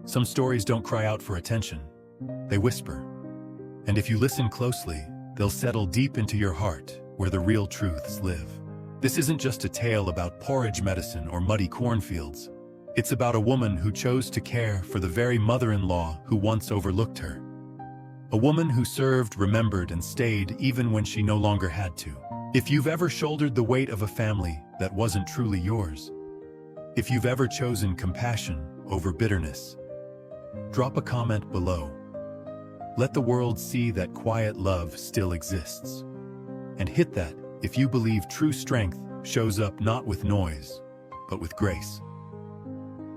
Some stories don't cry out for attention. They whisper. And if you listen closely, they'll settle deep into your heart, where the real truths live. This isn't just a tale about porridge medicine or muddy cornfields. It's about a woman who chose to care for the very mother-in-law who once overlooked her. A woman who served, remembered, and stayed even when she no longer had to. If you've ever shouldered the weight of a family that wasn't truly yours, if you've ever chosen compassion over bitterness, drop a comment below. Let the world see that quiet love still exists. And hit that if you believe true strength shows up not with noise, but with grace.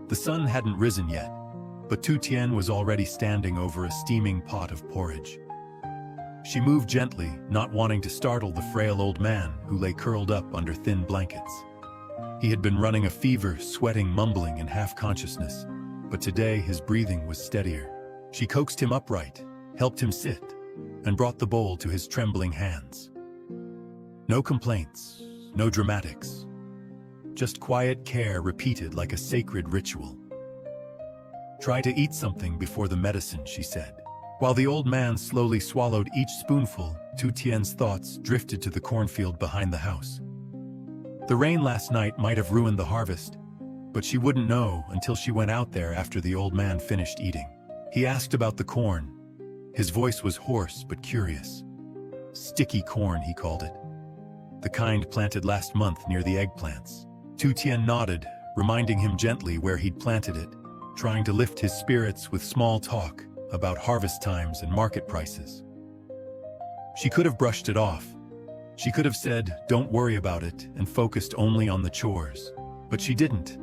The sun hadn't risen yet, but Tien was already standing over a steaming pot of porridge. She moved gently, not wanting to startle the frail old man who lay curled up under thin blankets. He had been running a fever, sweating, mumbling in half-consciousness, but today his breathing was steadier. She coaxed him upright, helped him sit, and brought the bowl to his trembling hands. No complaints, no dramatics. Just quiet care repeated like a sacred ritual. "Try to eat something before the medicine," she said. While the old man slowly swallowed each spoonful, Tien's thoughts drifted to the cornfield behind the house. The rain last night might have ruined the harvest, but she wouldn't know until she went out there after the old man finished eating. He asked about the corn. His voice was hoarse but curious. Sticky corn, he called it. The kind planted last month near the eggplants. Tien nodded, reminding him gently where he'd planted it, trying to lift his spirits with small talk about harvest times and market prices. She could have brushed it off. She could have said, "Don't worry about it," and focused only on the chores. But she didn't.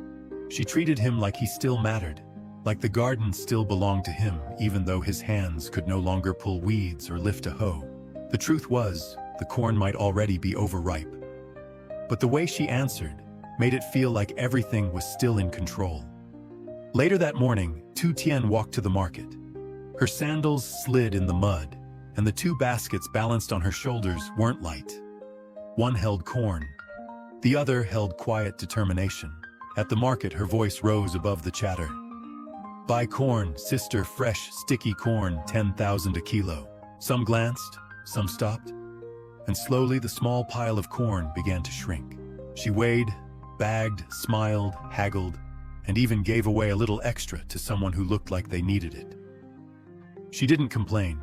She treated him like he still mattered, like the garden still belonged to him, even though his hands could no longer pull weeds or lift a hoe. The truth was, the corn might already be overripe. But the way she answered made it feel like everything was still in control. Later that morning, Tien walked to the market. Her sandals slid in the mud, and the two baskets balanced on her shoulders weren't light. One held corn. The other held quiet determination. At the market, her voice rose above the chatter. "Buy corn, sister, fresh, sticky corn, 10,000 a kilo." Some glanced, some stopped, and slowly the small pile of corn began to shrink. She weighed, bagged, smiled, haggled, and even gave away a little extra to someone who looked like they needed it. She didn't complain,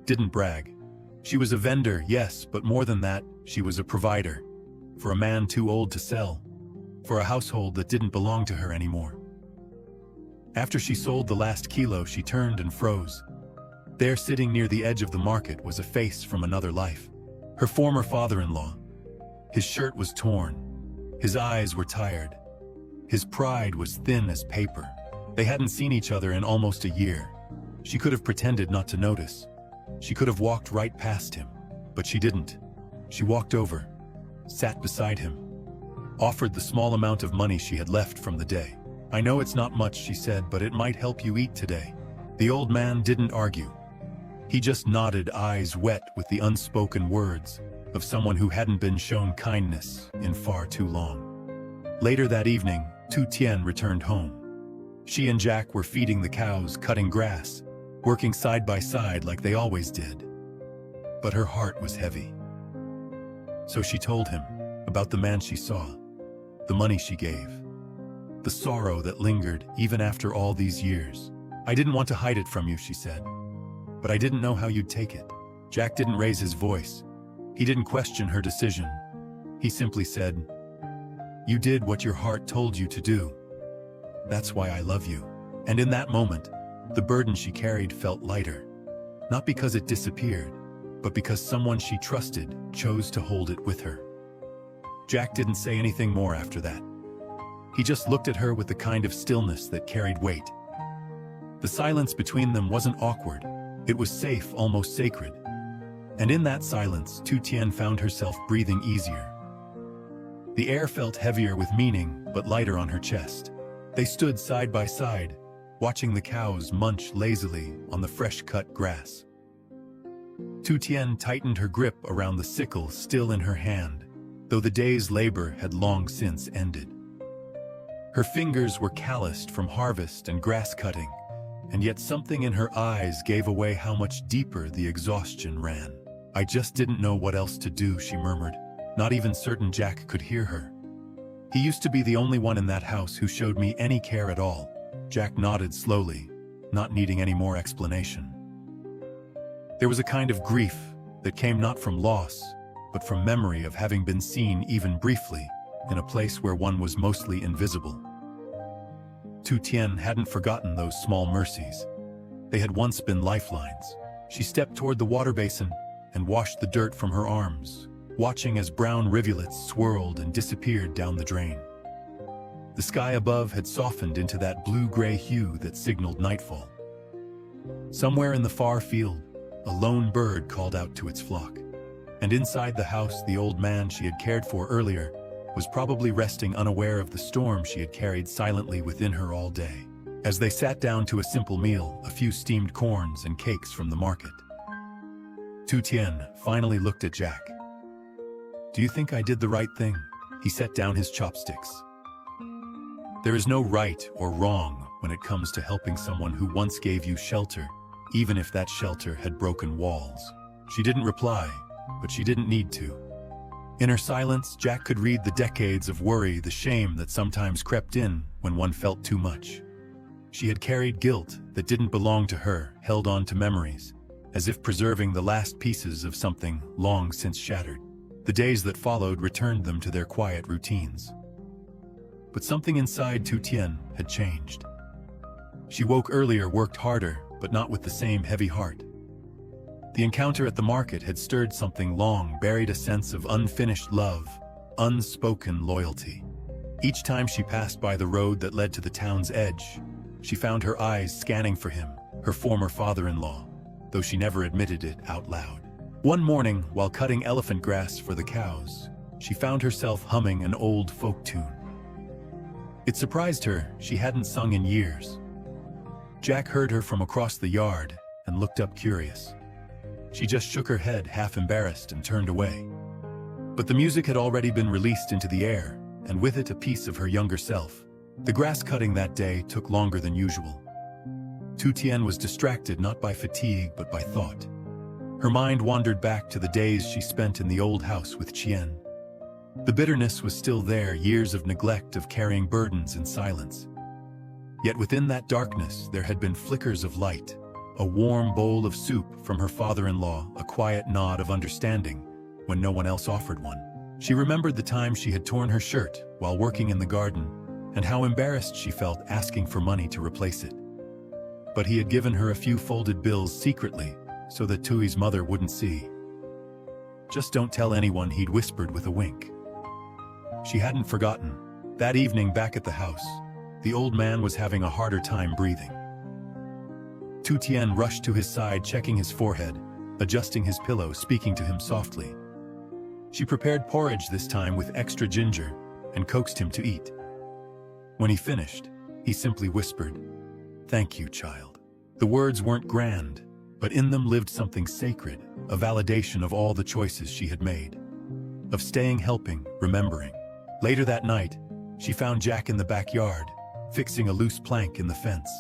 didn't brag. She was a vendor, yes, but more than that, she was a provider. For a man too old to sell. For a household that didn't belong to her anymore. After she sold the last kilo, she turned and froze. There, sitting near the edge of the market, was a face from another life. Her former father-in-law. His shirt was torn. His eyes were tired. His pride was thin as paper. They hadn't seen each other in almost a year. She could have pretended not to notice. She could have walked right past him, but she didn't. She walked over, sat beside him, offered the small amount of money she had left from the day. "I know it's not much," she said, "but it might help you eat today." The old man didn't argue. He just nodded, eyes wet with the unspoken words of someone who hadn't been shown kindness in far too long. Later that evening, Tien returned home. She and Jack were feeding the cows, cutting grass, working side by side like they always did. But her heart was heavy. So she told him about the man she saw, the money she gave, the sorrow that lingered even after all these years. "I didn't want to hide it from you," she said, "but I didn't know how you'd take it." Jack didn't raise his voice. He didn't question her decision. He simply said, "You did what your heart told you to do. That's why I love you." And in that moment, the burden she carried felt lighter. Not because it disappeared, but because someone she trusted chose to hold it with her. Jack didn't say anything more after that. He just looked at her with the kind of stillness that carried weight. The silence between them wasn't awkward. It was safe, almost sacred. And in that silence, Tien found herself breathing easier. The air felt heavier with meaning, but lighter on her chest. They stood side by side, watching the cows munch lazily on the fresh-cut grass. Tien tightened her grip around the sickle still in her hand, though the day's labor had long since ended. Her fingers were calloused from harvest and grass cutting, and yet something in her eyes gave away how much deeper the exhaustion ran. "I just didn't know what else to do," she murmured, not even certain Jack could hear her. "He used to be the only one in that house who showed me any care at all." Jack nodded slowly, not needing any more explanation. There was a kind of grief that came not from loss, but from memory of having been seen even briefly in a place where one was mostly invisible. Tien hadn't forgotten those small mercies. They had once been lifelines. She stepped toward the water basin and washed the dirt from her arms, watching as brown rivulets swirled and disappeared down the drain. The sky above had softened into that blue-gray hue that signaled nightfall. Somewhere in the far field, a lone bird called out to its flock. And inside the house, the old man she had cared for earlier was probably resting, unaware of the storm she had carried silently within her all day. As they sat down to a simple meal, a few steamed corns and cakes from the market, Tien finally looked at Jack. "Do you think I did the right thing?" He set down his chopsticks. "There is no right or wrong when it comes to helping someone who once gave you shelter, even if that shelter had broken walls." She didn't reply, but she didn't need to. In her silence, Jack could read the decades of worry, the shame that sometimes crept in when one felt too much. She had carried guilt that didn't belong to her, held on to memories, as if preserving the last pieces of something long since shattered. The days that followed returned them to their quiet routines. But something inside Tien had changed. She woke earlier, worked harder, but not with the same heavy heart. The encounter at the market had stirred something long buried, a sense of unfinished love, unspoken loyalty. Each time she passed by the road that led to the town's edge, she found her eyes scanning for him, her former father-in-law, though she never admitted it out loud. One morning, while cutting elephant grass for the cows, she found herself humming an old folk tune. It surprised her; she hadn't sung in years. Jack heard her from across the yard and looked up, curious. She just shook her head, half embarrassed, and turned away. But the music had already been released into the air, and with it a piece of her younger self. The grass cutting that day took longer than usual. Tien was distracted not by fatigue but by thought. Her mind wandered back to the days she spent in the old house with Tien. The bitterness was still there, years of neglect, of carrying burdens in silence. Yet within that darkness there had been flickers of light. A warm bowl of soup from her father-in-law, a quiet nod of understanding when no one else offered one. She remembered the time she had torn her shirt while working in the garden, and how embarrassed she felt asking for money to replace it. But he had given her a few folded bills secretly, so that Tui's mother wouldn't see. "Just don't tell anyone," he'd whispered with a wink. She hadn't forgotten. That evening back at the house, the old man was having a harder time breathing. Tien rushed to his side, checking his forehead, adjusting his pillow, speaking to him softly. She prepared porridge this time with extra ginger and coaxed him to eat. When he finished, he simply whispered, "Thank you, child." The words weren't grand, but in them lived something sacred, a validation of all the choices she had made. Of staying, helping, remembering. Later that night, she found Jack in the backyard, fixing a loose plank in the fence.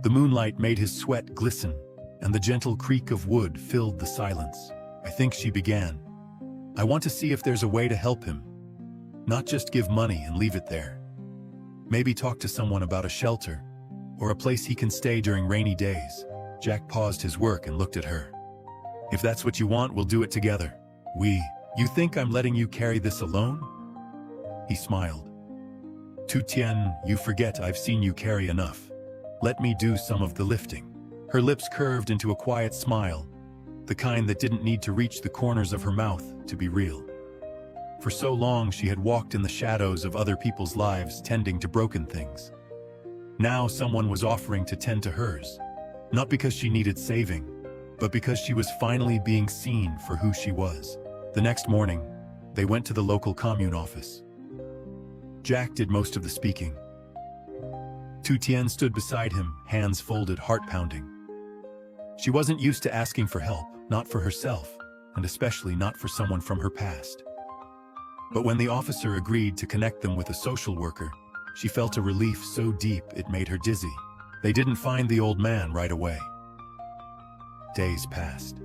The moonlight made his sweat glisten, and the gentle creak of wood filled the silence. "I think," she began, "I want to see if there's a way to help him. Not just give money and leave it there. Maybe talk to someone about a shelter, or a place he can stay during rainy days." Jack paused his work and looked at her. "If that's what you want, we'll do it together. You think I'm letting you carry this alone?" He smiled. "Tien, you forget I've seen you carry enough. Let me do some of the lifting." Her lips curved into a quiet smile, the kind that didn't need to reach the corners of her mouth to be real. For so long she had walked in the shadows of other people's lives, tending to broken things. Now someone was offering to tend to hers, not because she needed saving, but because she was finally being seen for who she was. The next morning, they went to the local commune office. Jack did most of the speaking. Tien stood beside him, hands folded, heart pounding. She wasn't used to asking for help, not for herself, and especially not for someone from her past. But when the officer agreed to connect them with a social worker, she felt a relief so deep it made her dizzy. They didn't find the old man right away. Days passed.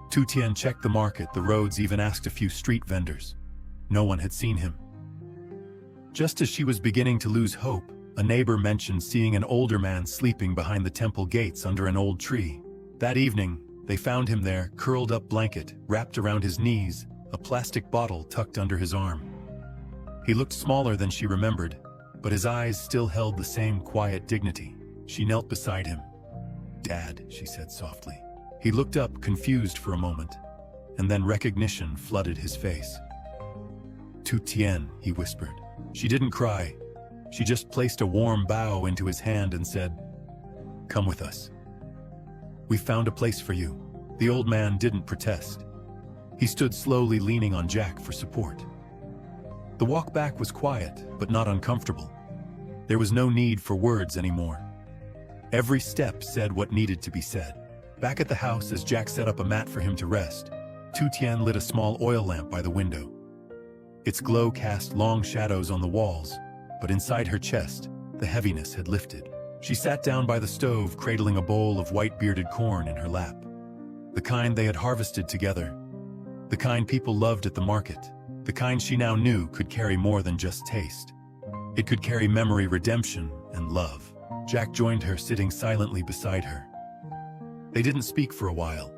Tien checked the market, the roads, even asked a few street vendors. No one had seen him. Just as she was beginning to lose hope, a neighbor mentioned seeing an older man sleeping behind the temple gates under an old tree. That evening, they found him there, curled up, blanket wrapped around his knees, a plastic bottle tucked under his arm. He looked smaller than she remembered, but his eyes still held the same quiet dignity. She knelt beside him. "Dad," she said softly. He looked up, confused for a moment, and then recognition flooded his face. "Tien," he whispered. She didn't cry. She just placed a warm bow into his hand and said, "Come with us. We found a place for you." The old man didn't protest. He stood slowly, leaning on Jack for support. The walk back was quiet, but not uncomfortable. There was no need for words anymore. Every step said what needed to be said. Back at the house, as Jack set up a mat for him to rest, Tien lit a small oil lamp by the window. Its glow cast long shadows on the walls, but inside her chest, the heaviness had lifted. She sat down by the stove, cradling a bowl of white-bearded corn in her lap. The kind they had harvested together. The kind people loved at the market. The kind she now knew could carry more than just taste. It could carry memory, redemption, and love. Jack joined her, sitting silently beside her. They didn't speak for a while.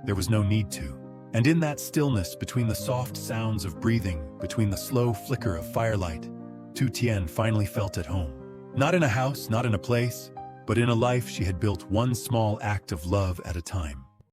There was no need to. And in that stillness, between the soft sounds of breathing, between the slow flicker of firelight, Tien finally felt at home. Not in a house, not in a place, but in a life she had built, one small act of love at a time.